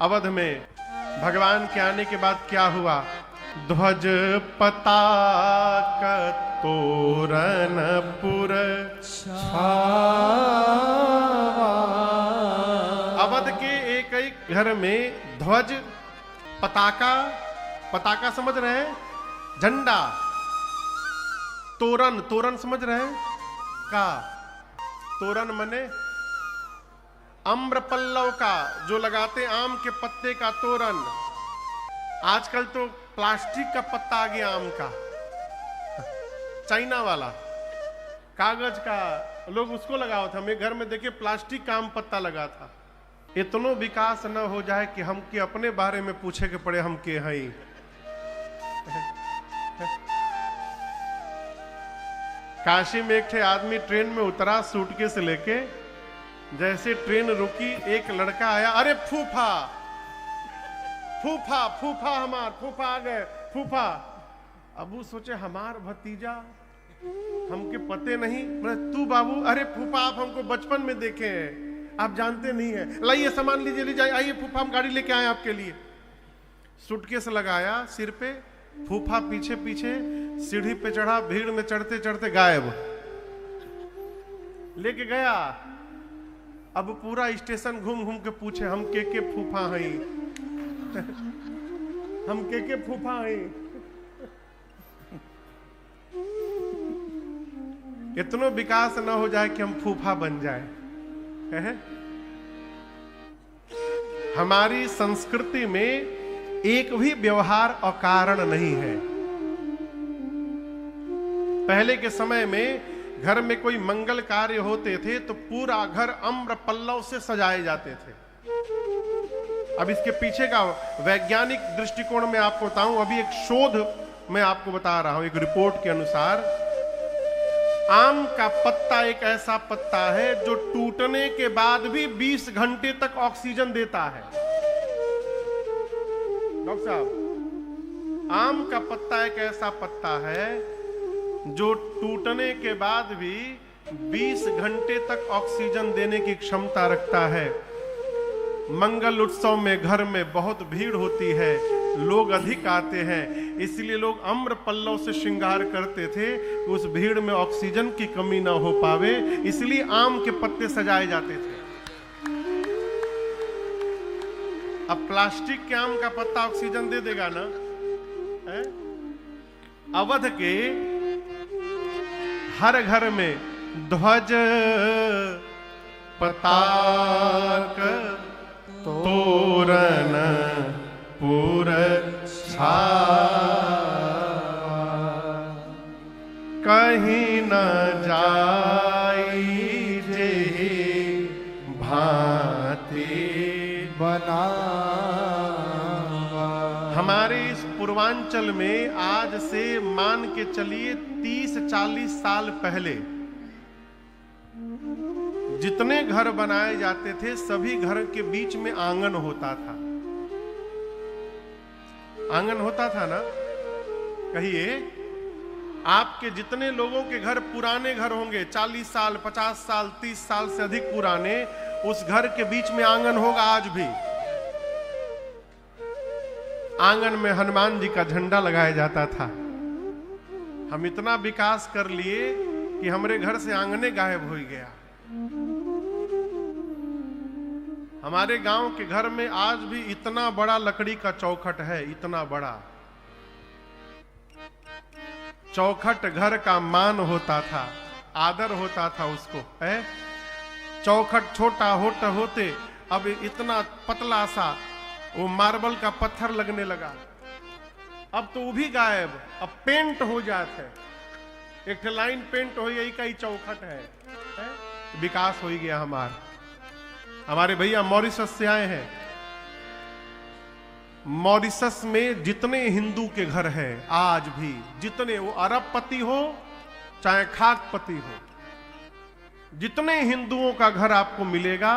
अवध में भगवान के आने के बाद क्या हुआ? ध्वज पताक तोरण पुर अवध के एक एक घर में ध्वज, पताका, पताका समझ रहे हैं? झंडा, तोरण, तोरण समझ रहे हैं? का तोरण मने अम्र पल्लव का, जो लगाते आम के पत्ते का तोरण। आजकल तो प्लास्टिक का पत्ता आ गया आम का, चाइना वाला, कागज का, लोग उसको लगाओ था। मेरे घर में देखिए प्लास्टिक का आम पत्ता लगा था। इतनो विकास न हो जाए कि हम के अपने बारे में पूछे के पड़े हम के हैं। काशी में एक थे आदमी ट्रेन में उतरा सूटकेस लेके, जैसे ट्रेन रुकी एक लड़का आया, अरे फूफा फूफा फूफा, हमार फूफा आ गए फूफा। अब वो सोचे हमार भतीजा, हमके पते नहीं। बोले तू बाबू, अरे फूफा आप हमको बचपन में देखे हैं, आप जानते नहीं है, लाइए सामान लीजिए लीजिए, आइए फूफा हम गाड़ी लेके आए आपके लिए। सूटकेस लगाया सिर पे, फूफा पीछे पीछे सीढ़ी पे चढ़ा, भीड़ में चढ़ते चढ़ते गायब। लेके गया, अब पूरा स्टेशन घूम घूम के पूछे हम के फूफा हैं हम के फूफा हैं। इतना विकास न हो जाए कि हम फूफा बन जाए। हमारी संस्कृति में एक भी व्यवहार अकारण नहीं है। पहले के समय में घर में कोई मंगल कार्य होते थे तो पूरा घर अम्र पल्लव से सजाए जाते थे। अब इसके पीछे का वैज्ञानिक दृष्टिकोण में आपको बताऊं, अभी एक शोध मैं आपको बता रहा हूं। एक रिपोर्ट के अनुसार आम का पत्ता एक ऐसा पत्ता है जो टूटने के बाद भी 20 घंटे तक ऑक्सीजन देता है। डॉक्टर साहब, आम का पत्ता एक ऐसा पत्ता है जो टूटने के बाद भी 20 घंटे तक ऑक्सीजन देने की क्षमता रखता है। मंगल उत्सव में घर में बहुत भीड़ होती है, लोग अधिक आते हैं, इसलिए लोग अम्र पल्लव से श्रृंगार करते थे कि उस भीड़ में ऑक्सीजन की कमी ना हो पावे, इसलिए आम के पत्ते सजाए जाते थे। अब प्लास्टिक के आम का पत्ता ऑक्सीजन दे देगा ना? है? अवध के हर घर में ध्वज पताक तोरण पुर कहीं न जाई जे भांति बना। हमारे इस पूर्वांचल में आज से मान के चलिए 30-40 साल पहले जितने घर बनाए जाते थे सभी घर के बीच में आंगन होता था। आंगन होता था ना? कहिए, आपके जितने लोगों के घर पुराने घर होंगे, 40 साल 50 साल 30 साल से अधिक पुराने, उस घर के बीच में आंगन होगा आज भी। आंगन में हनुमान जी का झंडा लगाया जाता था। हम इतना विकास कर लिए कि हमारे घर से आंगने गायब हो गया। हमारे गांव के घर में आज भी इतना बड़ा लकड़ी का चौखट है, इतना बड़ा चौखट घर का मान होता था, आदर होता था उसको। है चौखट छोटा होते अब इतना पतला सा वो मार्बल का पत्थर लगने लगा। अब तो वो भी गायब, अब पेंट हो जाता है, एक लाइन पेंट हो, यही का ही चौखट है? विकास हो गया हमारे भैया मॉरिशस से आए हैं। मॉरिशस में जितने हिंदू के घर हैं आज भी, जितने, वो अरबपति हो चाहे खाकपति हो, जितने हिंदुओं का घर आपको मिलेगा,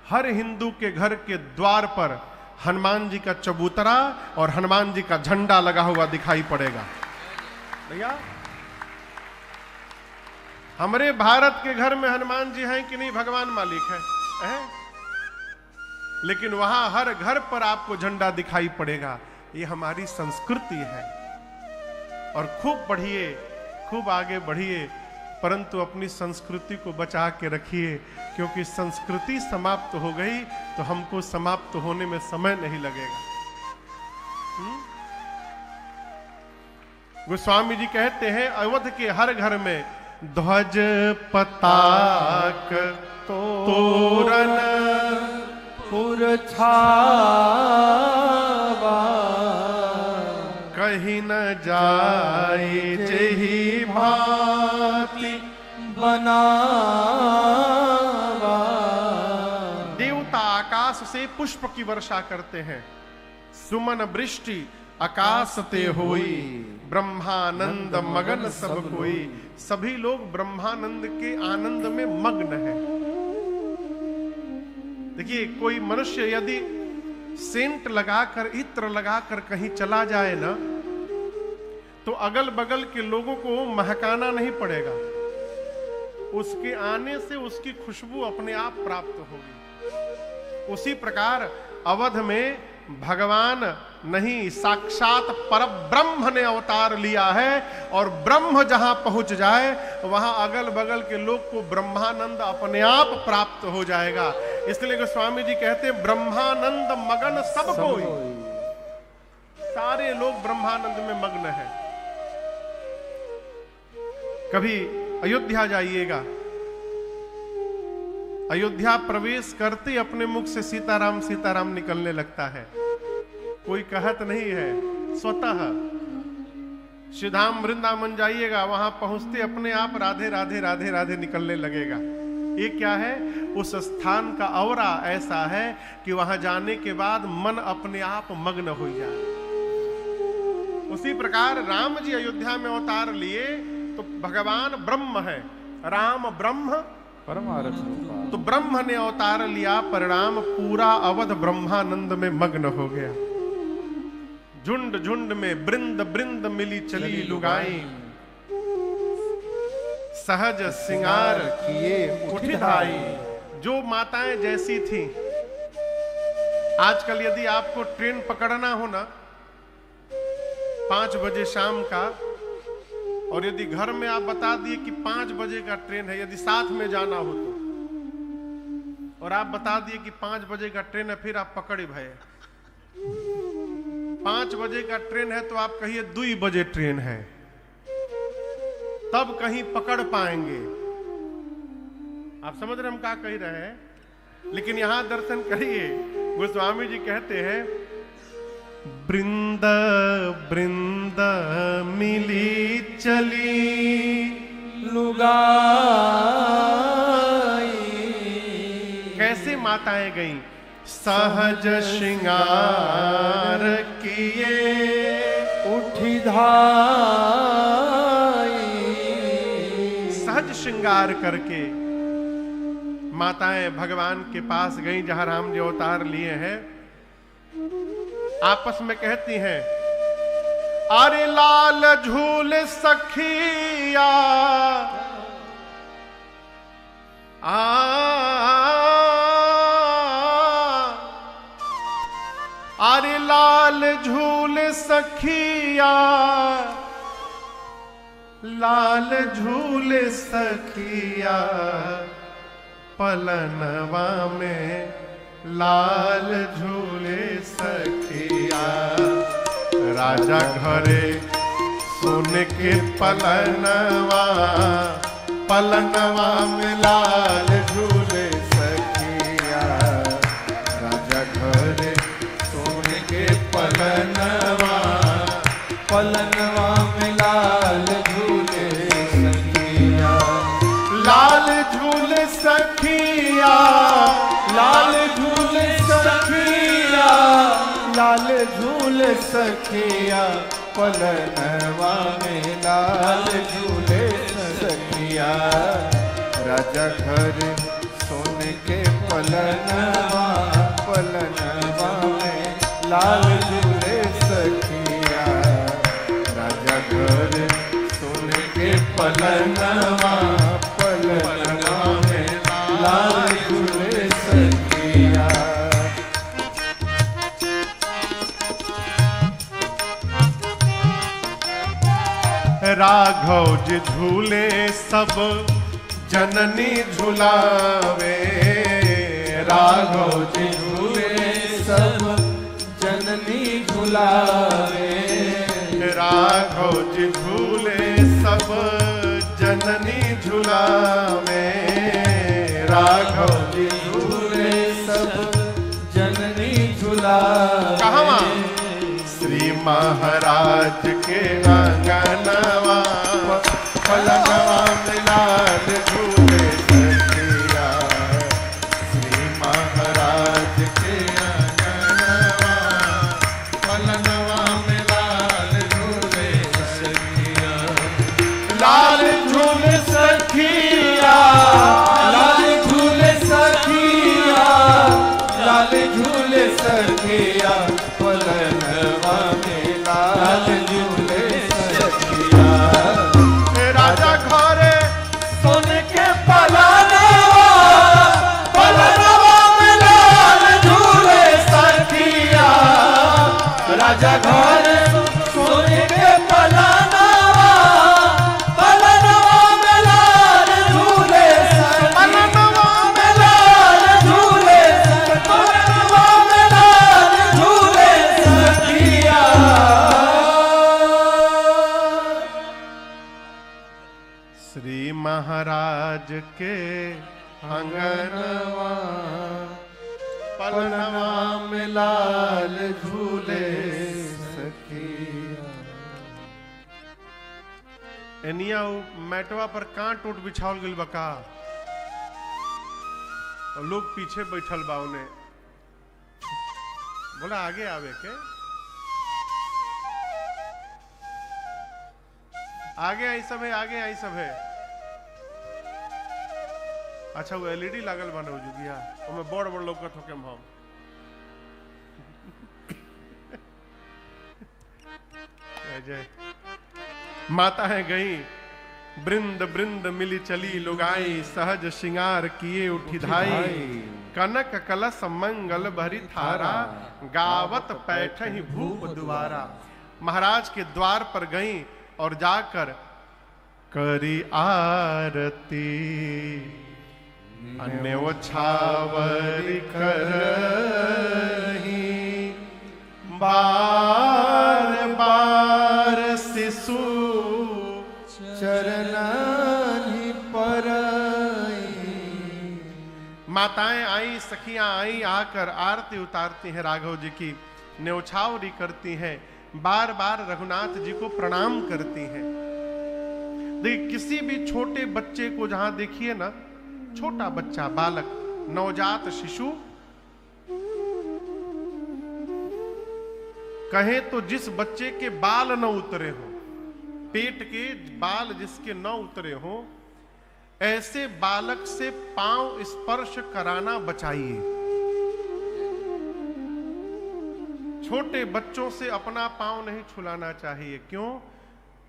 हर हिंदू के घर के द्वार पर हनुमान जी का चबूतरा और हनुमान जी का झंडा लगा हुआ दिखाई पड़ेगा। भैया हमारे भारत के घर में हनुमान जी हैं कि नहीं? भगवान मालिक है। लेकिन वहां हर घर पर आपको झंडा दिखाई पड़ेगा। ये हमारी संस्कृति है। और खूब पढ़िए, खूब आगे बढ़िए, परंतु अपनी संस्कृति को बचा के रखिए, क्योंकि संस्कृति समाप्त हो गई तो हमको समाप्त होने में समय नहीं लगेगा। गोस्वामी जी कहते हैं, अवध के हर घर में ध्वज पताक तोरण पुरछावा, कहीं न जाए जेहि भांति बनावा। देवता आकाश से पुष्प की वर्षा करते हैं। सुमन वृष्टि आकाश ते होई, ब्रह्मानंद मगन सब कोई। सभी लोग ब्रह्मानंद के आनंद में मग्न हैं। देखिए, कोई मनुष्य यदि सेंट लगाकर, इत्र लगाकर कहीं चला जाए ना, तो अगल बगल के लोगों को महकाना नहीं पड़ेगा। उसके आने से उसकी खुशबू अपने आप प्राप्त होगी। उसी प्रकार अवध में भगवान नहीं, साक्षात परब्रह्म ने अवतार लिया है। और ब्रह्म जहां पहुंच जाए वहां अगल बगल के लोग को ब्रह्मानंद अपने आप प्राप्त हो जाएगा। इसलिए गोस्वामी जी कहते हैं, ब्रह्मानंद मगन सब कोई। सारे लोग ब्रह्मानंद में मग्न हैं। कभी अयोध्या जाइएगा, अयोध्या प्रवेश करते अपने मुख से सीताराम सीताराम निकलने लगता है। कोई कहत नहीं है, स्वतः। श्रीधाम वृंदावन जाइएगा, वहां पहुंचते अपने आप राधे राधे राधे राधे निकलने लगेगा। ये क्या है? उस स्थान का औरा ऐसा है कि वहां जाने के बाद मन अपने आप मग्न हो जाए। उसी प्रकार राम जी अयोध्या में अवतार लिए तो भगवान ब्रह्म है, राम ब्रह्म परमारथ। तो ब्रह्म ने अवतार लिया, परिणाम पूरा अवध ब्रह्मानंद में मग्न हो गया। झुंड झुंड में वृंद वृंद मिली चली लुगाई, सहज सिंगार किए उठी धाई। जो माताएं जैसी थी। आजकल यदि आपको ट्रेन पकड़ना हो ना 5 बजे शाम का, और यदि घर में आप बता दिए कि 5 बजे का ट्रेन है, यदि साथ में जाना हो तो, और आप बता दिए कि 5 बजे का ट्रेन है, फिर आप पकड़े भय। 5 बजे का ट्रेन है तो आप कहिए 2 बजे ट्रेन है, तब कहीं पकड़ पाएंगे। आप समझ रहे हम क्या कह रहे हैं? लेकिन यहां दर्शन करिए, गोस्वामी जी कहते हैं, वृंद वृंद मिली चली लुगाई। कैसे माताएं गईं? सहज श्रृंगार किए उठी धाई। सहज श्रृंगार करके माताएं भगवान के पास गईं, जहां राम जी अवतार लिए हैं। आपस में कहती हैं, अरे लाल झूल सखिया अरे लाल झूल सखिया, लाल झूल सखिया, पलनवा में लाल झूले सखिया। राजा घरे सोने के पलनवा, पलनवा में लाल झूले सखिया। राजा घरे सोने के पलनवा, पलनवा में लाल झूले सखिया। लाल झूले सखिया, लाल झूले सखिया, लाल झूले सखिया, पलनवा में लाल झूले सखिया। राजा घर सोने के पलनवा, पलनवा में लाल झूले सखिया। राजा घर सोने के पलनवा, पलनवा में लाल झूले सखिया। राघव जी झूले सब जननी झुलावे, राघव जी झूले सब जननी झुलावे, राघव जी झूले सब जननी झुलावे, राघव जी झूले सब जननी झुलावे। कहाँ श्री महाराज के आंगनवा पलनवा में लाल झूले सखिया, श्री महाराज के आंगनवा पलनवा में लाल झूले सखिया, लाल झूले सखिया, लाल झूले सखिया, लाल झूले सखिया, पलनवा में लाल झूले सखिया। राजा घरे सोने के पलनवा, पलनवा में लाल झूले सखिया, राजा घर सोने के पलनवा, पलनवा में लाल झूले पलनवा में लाल झूले, पलनवा में लाल झूले सखिया। श्री महाराज के आंगनवा पलनवा में लाल झूले सखिया। एनिया मैटवा पर कांट टूट बिछावल गइल बका, और लोग पीछे बैठल बा, उन्हें बोला आगे आवे के, आगे आई सब है, आगे आई सब है। अच्छा वो एलईडी लागल बा ना जुगिया, ओमे बड़ बड़ लौकत होके हम जय माताएं गई बृंद बृंद मिली चली लुगाई, सहज श्रृंगार किए उठी धाई, कनक कलश मंगल भरी थारा, गावत पैठ ही भूप द्वारा। महाराज के द्वार पर गई और जाकर करी आरती, न्योछावरी करही, बार बार शिशु चरनानि परई। माताएं आई, सखियां आई, आकर आरती उतारती हैं राघव जी की, न्योछावरी करती हैं, बार बार रघुनाथ जी को प्रणाम करती हैं। देखिए किसी भी छोटे बच्चे को जहां देखिए ना, छोटा बच्चा, बालक, नवजात शिशु, कहे तो जिस बच्चे के बाल न उतरे हो, पेट के बाल जिसके न उतरे हो, ऐसे बालक से पांव स्पर्श कराना बचाइए। छोटे बच्चों से अपना पांव नहीं छुलाना चाहिए। क्यों?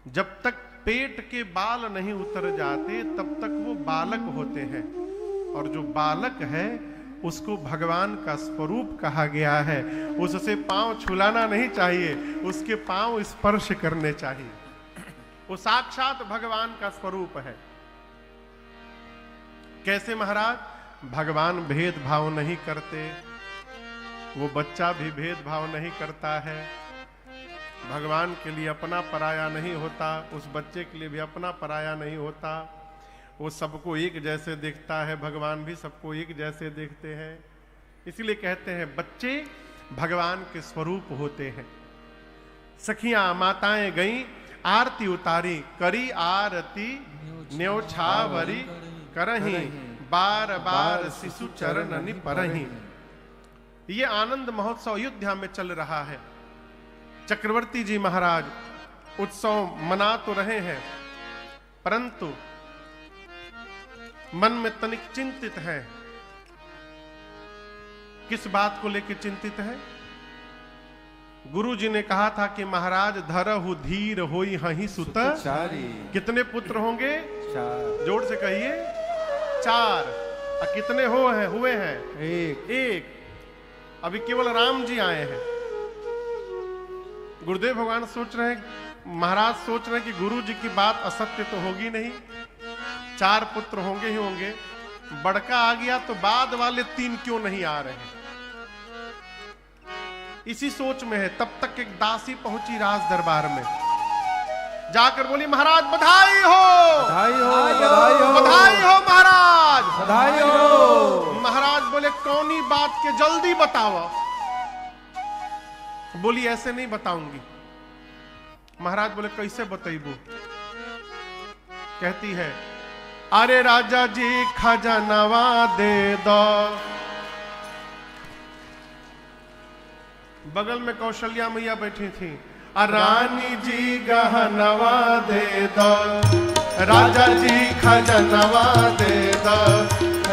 जब तक पेट के बाल नहीं उतर जाते तब तक वो बालक होते हैं, और जो बालक है उसको भगवान का स्वरूप कहा गया है। उससे पांव छुलाना नहीं चाहिए, उसके पांव स्पर्श करने चाहिए। वो साक्षात भगवान का स्वरूप है। कैसे महाराज? भगवान भेदभाव नहीं करते, वो बच्चा भी भेदभाव नहीं करता है। भगवान के लिए अपना पराया नहीं होता, उस बच्चे के लिए भी अपना पराया नहीं होता। वो सबको एक जैसे देखता है, भगवान भी सबको एक जैसे देखते हैं। इसलिए कहते हैं बच्चे भगवान के स्वरूप होते हैं। सखियां माताएं गईं, आरती उतारी, करी आरती न्योछावरी करही, बार बार शिशु चरणनि परही। ये आनंद महोत्सव अयोध्या में चल रहा है। चक्रवर्ती जी महाराज उत्सव मना तो रहे हैं, परंतु मन में तनिक चिंतित है। किस बात को लेकर चिंतित है? गुरु जी ने कहा था कि महाराज धरहु धीर होई हहि सुत चारी। कितने पुत्र होंगे? 4। जोर से कहिए 4। और कितने हुए हैं? 1। अभी केवल राम जी आए हैं। गुरुदेव भगवान सोच रहे हैं, महाराज सोच रहे हैं कि गुरु जी की बात असत्य तो होगी नहीं, 4 पुत्र होंगे ही होंगे, बड़का आ गया तो बाद वाले 3 क्यों नहीं आ रहे हैं। इसी सोच में है। तब तक एक दासी पहुंची राज दरबार में, जाकर बोली महाराज बधाई हो, बधाई हो, बधाई हो, बधाई हो महाराज, बधाई हो। महाराज बोले कौनी बात के जल्दी बताओ। बोली ऐसे नहीं बताऊंगी। महाराज बोले कैसे बतैबू। कहती है अरे राजा जी खजानवा दे दो। बगल में कौशल्या मैया बैठी थी। रानी जी गहनवा दे दो, राजा जी खजानवा दे दो,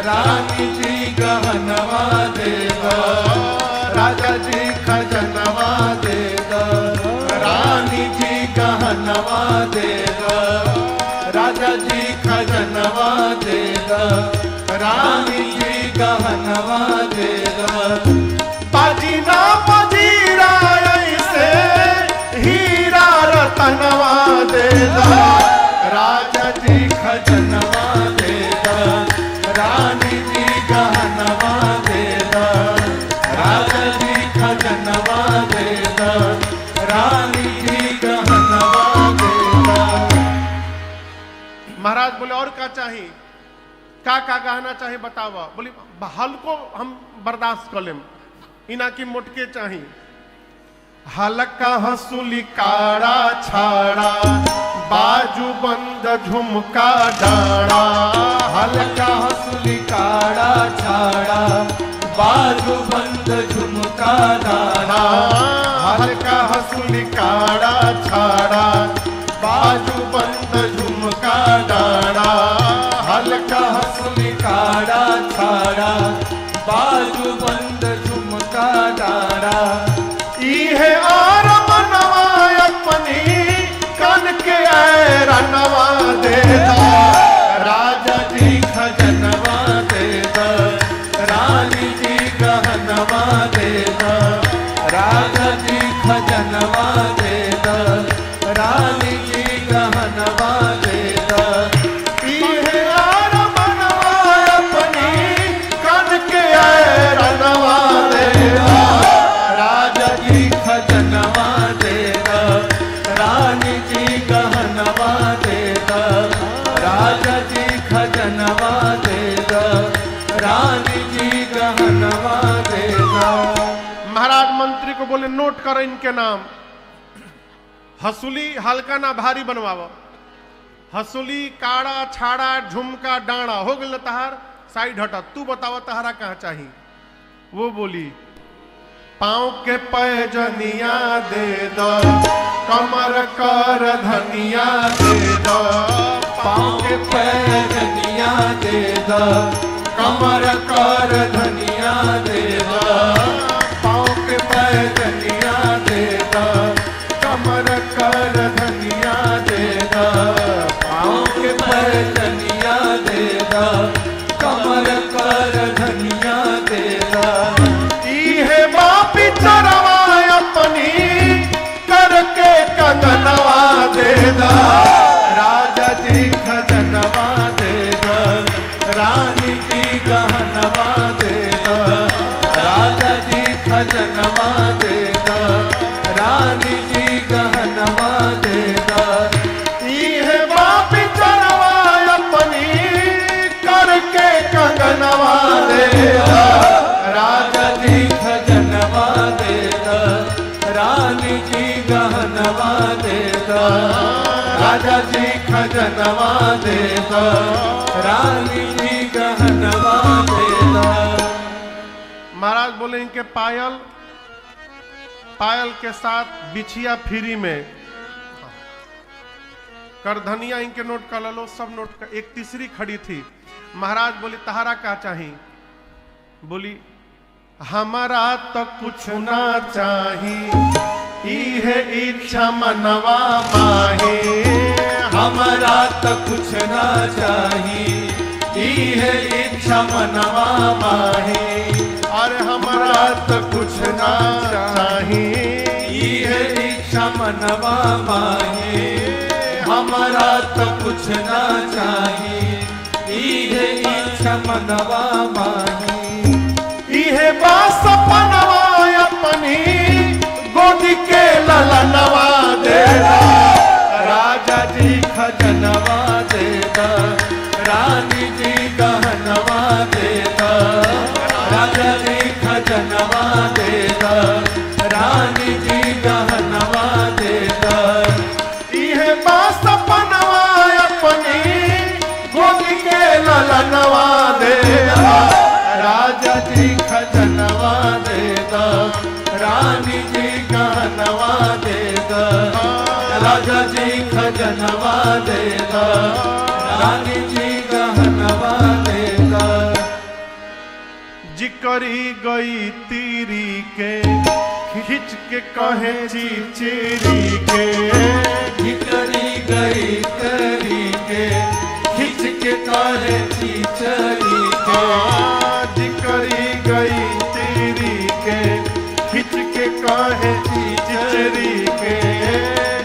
रानी जी गहनवा दे दो, राजा जी खजानवा दे दो, रानी जी गहनवा दे दो, राजा जी खजनवा दे दो, रानी जी गहनवा दे दो। बाजी ना बजीरा ऐसे हीरा रतनवा दे दो, राजा जी खजनवा दे दो, रानी जी गहनवा दे दो, राजा जी खजनवा दे दो, रानी जी गहनवा दे दो। महाराज बोले और क्या चाहिए, का गहना चाहिए बतावा। बोली हल्को हम बर्दाश्त कर लेम, इना की मोटके चाहिए। हल्का हंसुली काड़ा छाड़ा, बाजू बंद झुमका डाड़ा, हल्का हंसुली काड़ा छाड़ा, बाजू बंद झुमका डाला। हल्का हंसुली काड़ा छाड़ा, बाजू बंद झुमका डाला, हल्का हंसुली काड़ा छाड़ा, बाजू बंद झुमका डाला। इहे आर मनवा अपनी कन के रनवा दे दो, राजा जी खजनवा दे दो, रानी जी गहनवा दे दो, राजा जी खजनवा दे दो, रानी जी गहनवा दे दो। इहे आर मनवा अपनी कन के रनवा दे दो, राजा जी खजनवा दे दो, रानी जी गहनवा दे दो, राजा जी खजनवा दे दो, रानी जी गहनवा दे दो। महाराज मंत्री को बोले नोट करो इनके नाम। हसूली हल्का ना भारी बनवाओ, हसूली काड़ा छाड़ा झुमका डाड़ा हो गल तहार, साइड हटा। तू बतावा तहारा कहाँ चाहिए। वो बोली पाँव के पैजनिया दे दो, कमर कर धनिया दे दो, पाँव के पैजनिया दे दो, कमर कर धनिया दे दो, पाँव के पैजनिया दे दो, कमर कर धनिया दे दो, पाँव के पैजनिया दे दो, कमर कर धनिया दे दो। इहे बापी चरवा अपनी करके कंगनवा दे दो, राजा जी खजनवा दे दो, रानी जी गहनवा दे दो, राजा जी खजनवा दे दो, रानी जी गहनवा दे दो। इहे बापी चरवा अपनी करके कंगनवा दे दो, राजा जी खजनवा दे दो, रानी जी गहनवा दे दो, राजा जी खजनवा दे दो, रानी जी गहनवा दे दो। महाराज बोले इनके पायल के साथ बिछिया फ्री में, करधनिया इनके नोट कर लो, सब नोट कर। एक तीसरी खड़ी थी। महाराज बोली तहारा क्या चाहिए। बोली हमारा तो कुछ ना चाहिए, इहे इच्छा मनवा माहे, हमारा तो कुछ ना चाहिए, इहे इच्छा मनवा माहे, अरे हमारा तो कुछ ना चाहिए, इहे इच्छा इच्छा मनवा माही, हमारा तो कुछ ना चाहिए, इहे इच्छा मनवा माही। इहे बास पनवा अपनी गोदी के ललनवा देदा, राजा जी खजनवा देदा, रानी जी गहनवा देदा, राजा जी खजनवा देदा, रानी जी गहनवा देदा। इहे बास पनवा अपनी गोदी के ललनवा देदा, राजा जी खजनवा देदा, रानी जी गहनवा देदा, राजा जी खजनवा देदा, रानी जी गहनवा देदा। जिकरी गई तीरी के खिंच के कहे चिचिरी के, जिकरी गई तरी के खिंच के कहे चिचरी के, जिकरी गई तीरी के खिंच के कहे चिचिरी के,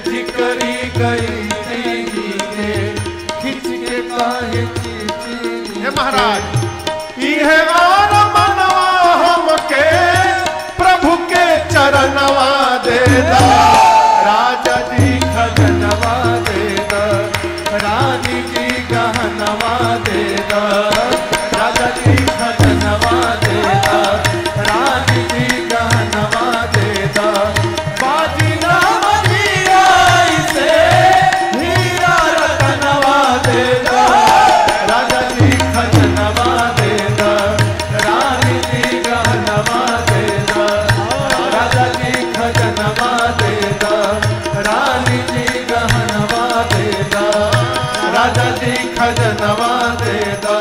जिकरी गई तरी के खिंच के कहे चिचरी। हे महाराज इहे आन मनवा हमके प्रभु के चरणवा देदा, राजा जी खजनवा देदा, रानी जी गहनवा देदा, राजा जी खजनवा देदा, रानी जी गहनवा देदा। बाजी ना बजिया इसे हीरा रतनवा देदा, राजा जी खजनवा देदा, रानी जी गहनवा देदा, राजा जी खजनवा देदा, रानी जी गहनवा देदा, राजा जी खजनवा देदा,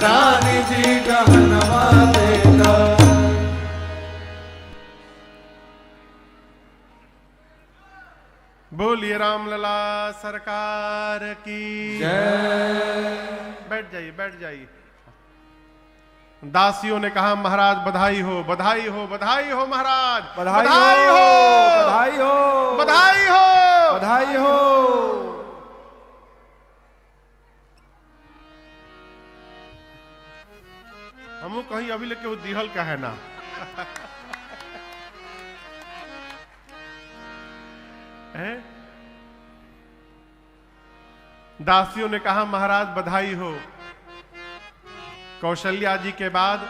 रानी जी गहनवा देदा। बोलिए रामलला सरकार की जय। बैठ जाइए बैठ जाइए। दासियों ने कहा महाराज बधाई हो बधाई हो बधाई हो महाराज बधाई हो बधाई हो बधाई हो बधाई हो। हमू कहीं अभी लेके वो दिहल का है ना है? दासियों ने कहा महाराज बधाई हो। कौशल्या जी के बाद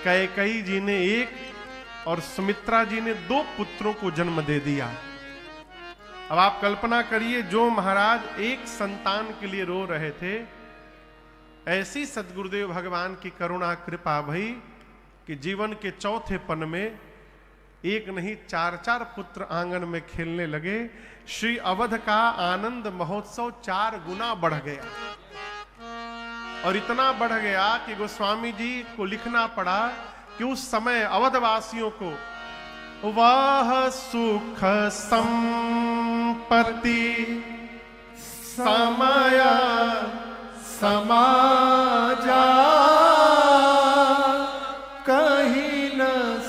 कैकेयी जी ने एक और सुमित्रा जी ने 2 पुत्रों को जन्म दे दिया। अब आप कल्पना करिए जो महाराज एक संतान के लिए रो रहे थे, ऐसी सदगुरुदेव भगवान की करुणा कृपा भई कि जीवन के चौथे पन में एक नहीं 4-4 पुत्र आंगन में खेलने लगे। श्री अवध का आनंद महोत्सव 4 गुना बढ़ गया और इतना बढ़ गया कि गोस्वामी जी को लिखना पड़ा कि उस समय अवधवासियों को वह सुख संपत्ति समय समाजा कहीं न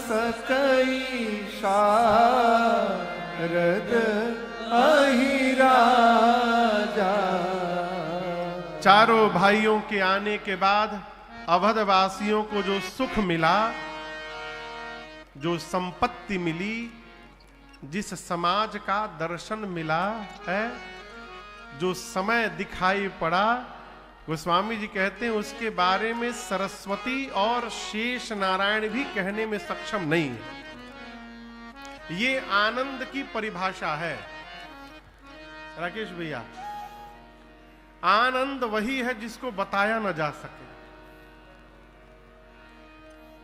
सकई शारद अहि राजा। चारों भाइयों के आने के बाद अवधवासियों को जो सुख मिला, जो संपत्ति मिली, जिस समाज का दर्शन मिला है, जो समय दिखाई पड़ा, गोस्वामी जी कहते हैं उसके बारे में सरस्वती और शेष नारायण भी कहने में सक्षम नहीं है। ये आनंद की परिभाषा है राकेश भैया। आनंद वही है जिसको बताया न जा सके।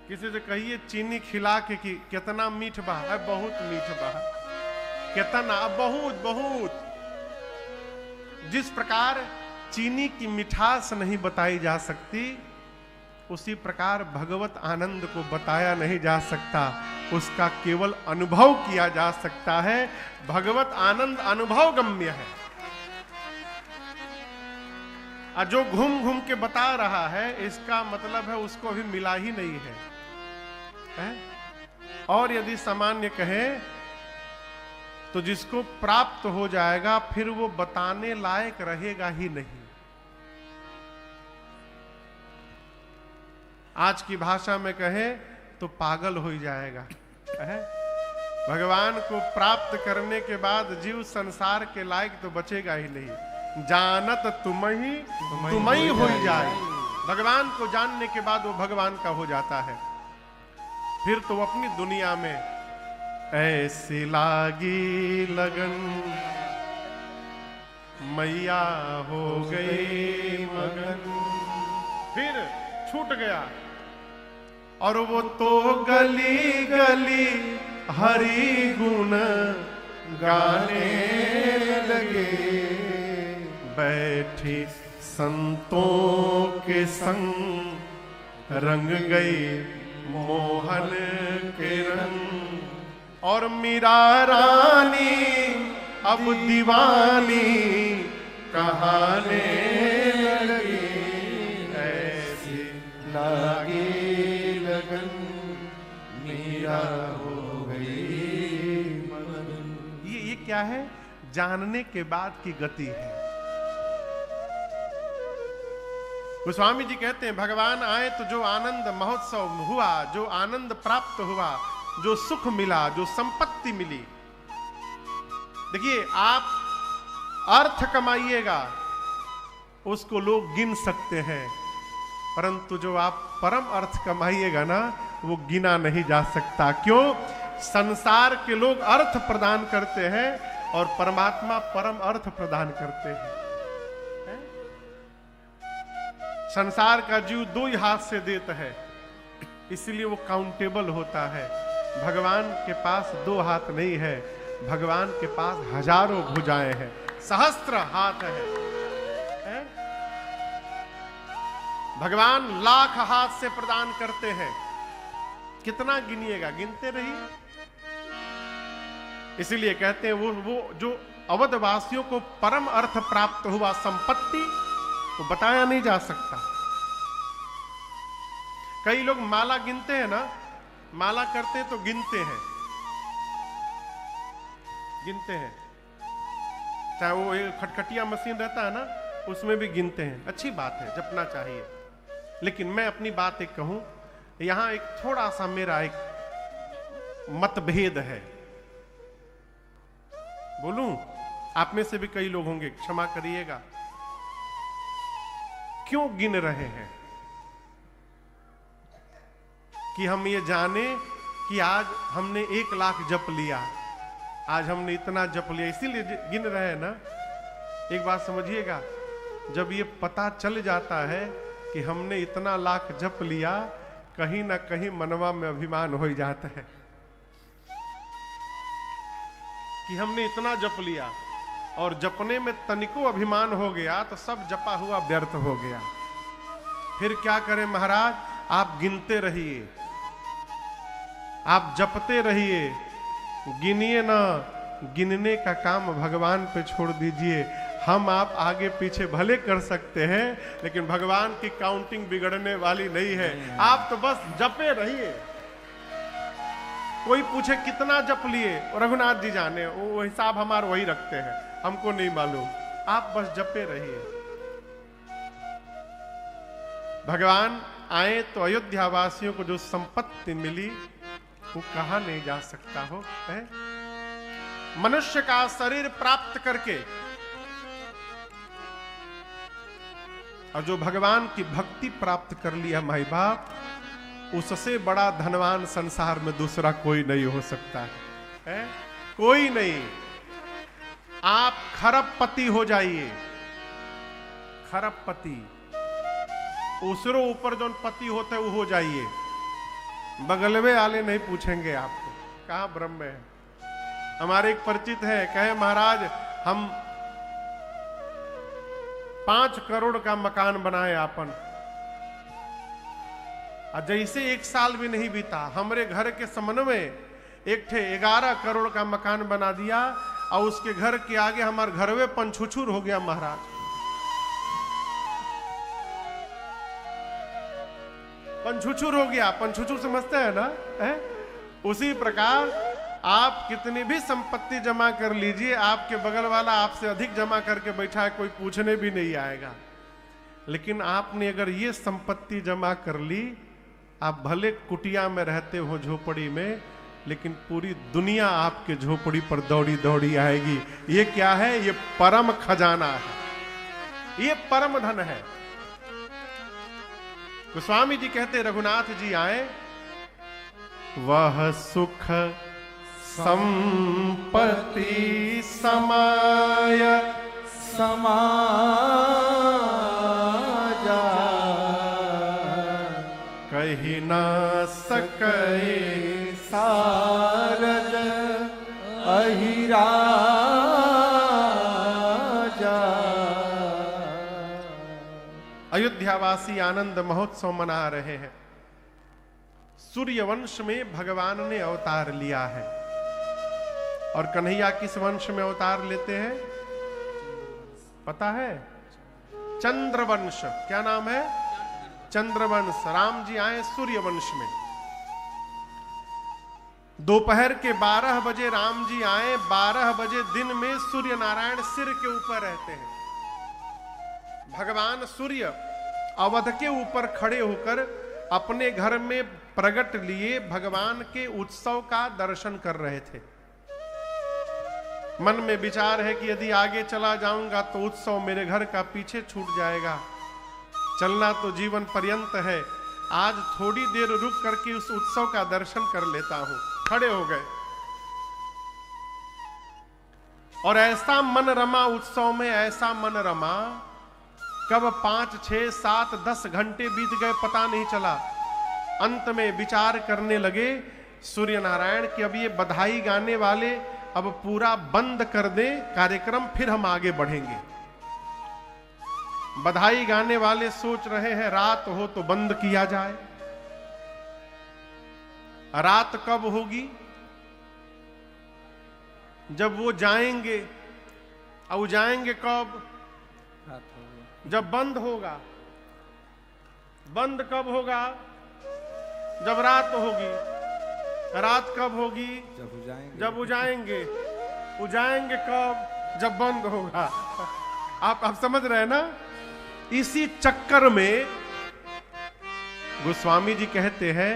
किसी से कहिए चीनी खिला के कि कितना मीठ बा है, बहुत मीठ बा, कितना बहुत बहुत। जिस प्रकार चीनी की मिठास नहीं बताई जा सकती, उसी प्रकार भगवत आनंद को बताया नहीं जा सकता, उसका केवल अनुभव किया जा सकता है। भगवत आनंद अनुभव गम्य है। और जो घूम घूम के बता रहा है, इसका मतलब है उसको अभी मिला ही नहीं है? और यदि सामान्य कहें तो जिसको प्राप्त हो जाएगा फिर वो बताने लायक रहेगा ही नहीं। आज की भाषा में कहें तो पागल हो जाएगा। भगवान को प्राप्त करने के बाद जीव संसार के लायक तो बचेगा ही नहीं। जानत तुम्ही हो जाए। भगवान को जानने के बाद वो भगवान का हो जाता है। फिर तो वो अपनी दुनिया में ऐसी लागी लगन, मैया हो गई मगन। फिर छूट गया और वो तो गली गली हरि गुण गाने लगे। बैठी संतों के संग रंग गई मोहन के रंग। और मीरा रानी अब दीवानी कहाने लगी। ऐसी लागी लगन मीरा हो गई मगन। ये क्या है? जानने के बाद की गति है। गोस्वामी जी कहते हैं भगवान आए तो जो आनंद महोत्सव हुआ, जो आनंद प्राप्त हुआ, जो सुख मिला, जो संपत्ति मिली। देखिए, आप अर्थ कमाइएगा उसको लोग गिन सकते हैं, परंतु जो आप परम अर्थ कमाइएगा ना, वो गिना नहीं जा सकता। क्यों? संसार के लोग अर्थ प्रदान करते हैं और परमात्मा परम अर्थ प्रदान करते हैं। संसार का जीव दो ही हाथ से देता है, इसलिए वो काउंटेबल होता है। भगवान के पास दो हाथ नहीं है, भगवान के पास हजारों भुजाएं हैं, सहस्त्र हाथ है। भगवान लाख हाथ से प्रदान करते हैं। कितना गिनिएगा? गिनते रहिए। इसीलिए कहते हैं वो जो अवधवासियों को परम अर्थ प्राप्त हुआ, संपत्ति, वो बताया नहीं जा सकता। कई लोग माला गिनते हैं ना, माला करते हैं तो गिनते हैं, चाहे वो खटखटिया मशीन रहता है ना, उसमें भी गिनते हैं। अच्छी बात है, जपना चाहिए। लेकिन मैं अपनी बात एक कहूं, यहां एक थोड़ा सा मेरा एक मतभेद है। बोलूं? आप में से भी कई लोग होंगे, क्षमा करिएगा। क्यों गिन रहे हैं? कि हम ये जाने कि आज हमने 1 लाख जप लिया, आज हमने इतना जप लिया, इसीलिए गिन रहे हैं ना। एक बात समझिएगा, जब ये पता चल जाता है कि हमने इतना लाख जप लिया, कहीं ना कहीं मनवा में अभिमान हो जाता है कि हमने इतना जप लिया, और जपने में तनिको अभिमान हो गया तो सब जपा हुआ व्यर्थ हो गया। फिर क्या करें महाराज? आप गिनते रहिए, आप जपते रहिए, गिनिए ना। गिनने का काम भगवान पे छोड़ दीजिए। हम आप आगे पीछे भले कर सकते हैं, लेकिन भगवान की काउंटिंग बिगड़ने वाली नहीं है। आप तो बस जपे रहिए। कोई पूछे कितना जप लिए, रघुनाथ जी जाने, वो हिसाब हमारा वही रखते हैं, हमको नहीं मालूम। आप बस जपे रहिए। भगवान आए तो अयोध्या वासियों को जो संपत्ति मिली वो कहा नहीं जा सकता हो। मनुष्य का शरीर प्राप्त करके और जो भगवान की भक्ति प्राप्त कर लिया माई बाप, उससे बड़ा धनवान संसार में दूसरा कोई नहीं हो सकता है। कोई नहीं। आप खरबपति हो जाइए, खरबपति। उसरो ऊपर जो पति होते हैं वो हो जाइए। बगलवे वाले नहीं पूछेंगे आपको कहां ब्रह्म है। हमारे एक परिचित है, कहे महाराज हम 5 करोड़ का मकान बनाए आपन, और जैसे 1 साल भी नहीं बीता, हमरे घर के सामने में एक ठे 11 करोड़ का मकान बना दिया, और उसके घर के आगे हमारे घरवे पंछुछुर हो गया महाराज। पंछुछुर हो गया। पंछुछुर समझते हैं ना? उसी प्रकार आप कितनी भी संपत्ति जमा कर लीजिए, आपके बगल वाला आपसे अधिक जमा करके बैठा है, कोई पूछने भी नहीं आएगा। लेकिन आपने अगर ये संपत्ति जमा कर ली, आप भले कुटिया में रहते हो झोपड़ी में, लेकिन पूरी दुनिया आपके झोपड़ी पर दौड़ी दौड़ी आएगी। ये क्या है? ये परम खजाना है, ये परम धन है। गोस्वामी जी कहते, रघुनाथ जी आए, वह सुख संपत्ति समाय समाजा कही ना सके सारद अहिराजा। अयोध्यावासी आनंद महोत्सव मना रहे हैं। सूर्य वंश में भगवान ने अवतार लिया है। और कन्हैया किस वंश में अवतार लेते हैं पता है? चंद्रवंश। क्या नाम है? चंद्रवंश। राम जी आए सूर्य वंश में। दोपहर के 12 बजे राम जी आए। 12 बजे दिन में सूर्य नारायण सिर के ऊपर रहते हैं। भगवान सूर्य अवध के ऊपर खड़े होकर अपने घर में प्रगट लिए भगवान के उत्सव का दर्शन कर रहे थे। मन में विचार है कि यदि आगे चला जाऊंगा तो उत्सव मेरे घर का पीछे छूट जाएगा, चलना तो जीवन पर्यंत है, आज थोड़ी देर रुक करके उस उत्सव का दर्शन कर लेता हूं। खड़े हो गए और ऐसा मन रमा उत्सव में, ऐसा मन रमा, कब 5, 6, 7, 10 घंटे बीत गए पता नहीं चला। अंत में विचार करने लगे सूर्य नारायण कि अब ये बधाई गाने वाले अब पूरा बंद कर दें कार्यक्रम, फिर हम आगे बढ़ेंगे। बधाई गाने वाले सोच रहे हैं रात हो तो बंद किया जाए। रात कब होगी? जब वो जाएंगे। अब जाएंगे कब? जब बंद होगा। बंद कब होगा? जब रात होगी। रात कब होगी? जब उजाएंगे। उजाएंगे कब? जब बंद होगा। आप समझ रहे हैं ना? इसी चक्कर में गोस्वामी जी कहते हैं,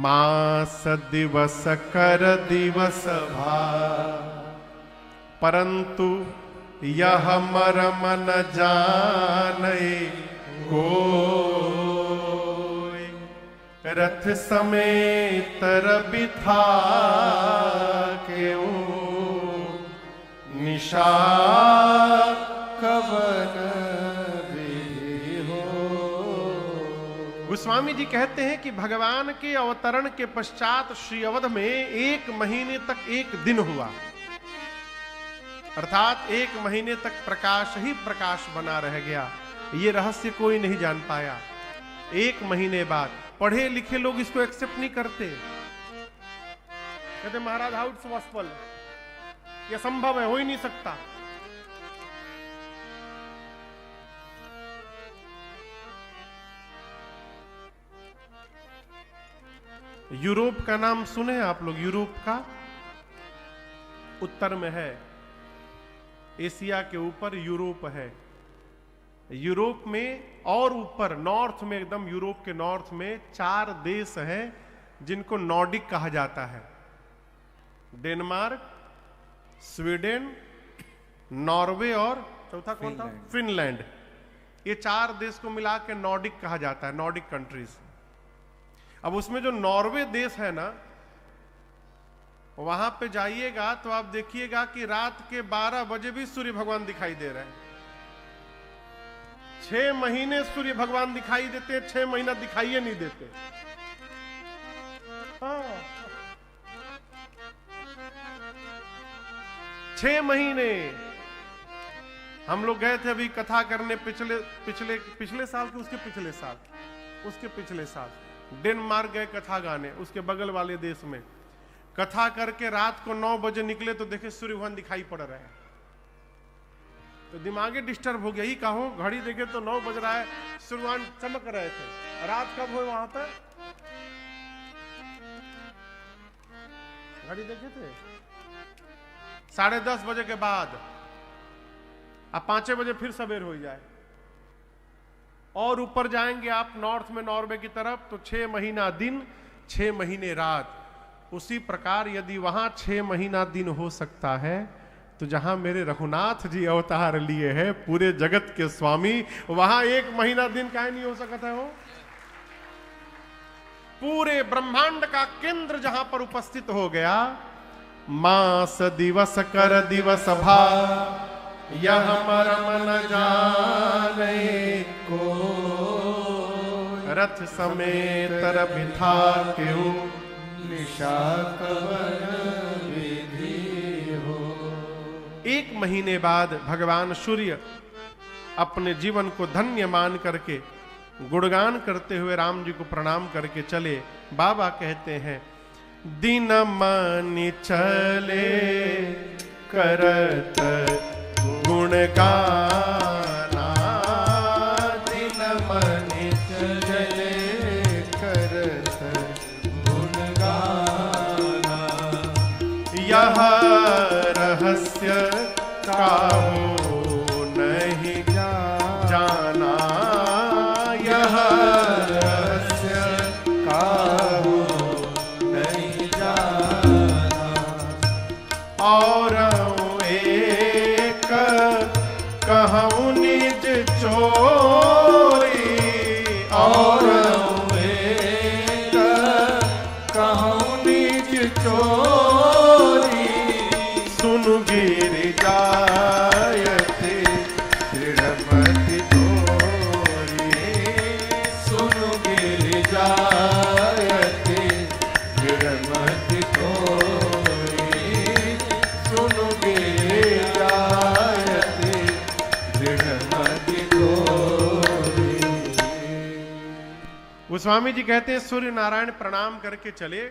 मास दिवस कर दिवस भा, परंतु यह मर्म न जाने कोई, रथ समेत रबिथा क्यों निशा कवन भी हो। गोस्वामी जी कहते हैं कि भगवान के अवतरण के पश्चात श्री अवध में 1 महीने तक 1 दिन हुआ, अर्थात 1 महीने तक प्रकाश ही प्रकाश बना रह गया। ये रहस्य कोई नहीं जान पाया। 1 महीने बाद पढ़े लिखे लोग इसको एक्सेप्ट नहीं करते, कहते महाराज हाउ इट्स पॉसिबल, ये संभव है, हो ही नहीं सकता। यूरोप का नाम सुने आप लोग? यूरोप का उत्तर में है, एशिया के ऊपर यूरोप है। यूरोप में और ऊपर नॉर्थ में, एकदम यूरोप के नॉर्थ में 4 देश हैं जिनको नॉर्डिक कहा जाता है। डेनमार्क, स्वीडन, नॉर्वे और चौथा कौन था? फिनलैंड। ये 4 देश को मिला के नॉर्डिक कहा जाता है, नॉर्डिक कंट्रीज। अब उसमें जो नॉर्वे देश है ना, वहां पे जाइएगा तो आप देखिएगा कि रात के 12 बजे भी सूर्य भगवान दिखाई दे रहे हैं। 6 महीने सूर्य भगवान दिखाई देते हैं, 6 महीना दिखाई नहीं देते। हाँ, 6 महीने। हम लोग गए थे अभी कथा करने पिछले साल के उसके पिछले साल डेनमार्क गए कथा गाने, उसके बगल वाले देश में कथा करके रात को 9 बजे निकले तो देखे सूर्य भगवान दिखाई पड़ रहे हैं। तो दिमागे डिस्टर्ब हो गया, ही कहो घड़ी देखे तो 9 बज रहा है, सूर्य भगवान चमक रहे थे। रात कब हुए वहां पर? घड़ी देखे थे? 10:30 बजे के बाद अब 5 बजे फिर सवेर हो जाए और ऊपर जाएंगे आप नॉर्थ में नॉर्वे की तरफ तो 6 महीना दिन 6 महीने रात। उसी प्रकार यदि वहां 6 महीना दिन हो सकता है तो जहां मेरे रघुनाथ जी अवतार लिए हैं पूरे जगत के स्वामी, वहां 1 महीना दिन काहे नहीं हो सकता है? वो पूरे ब्रह्मांड का केंद्र जहां पर उपस्थित हो गया। मास दिवस कर दिवस भा यह मरम न जाने को, रथ समेत बिठा क्यों निशा कवन विधि हो। 1 महीने बाद भगवान सूर्य अपने जीवन को धन्य मान करके गुणगान करते हुए राम जी को प्रणाम करके चले। बाबा कहते हैं दिन मानि चले करत गुणगाना, दिन मानि चले करत गुणगाना, यह रहस्य काहू नहीं जाना, यह रहस्य काहू नहीं जाना। और एक कहूँ निज चोरी, और एक कहूँ निज चोरी, सुनु गिर जायते दृढ़मति तोरी, सुनु गिर जायते दृढ़मति तोरी, सुनु गिर जायते दृढ़मति तोरी। गोस्वामी जी कहते हैं सूर्य नारायण प्रणाम करके चले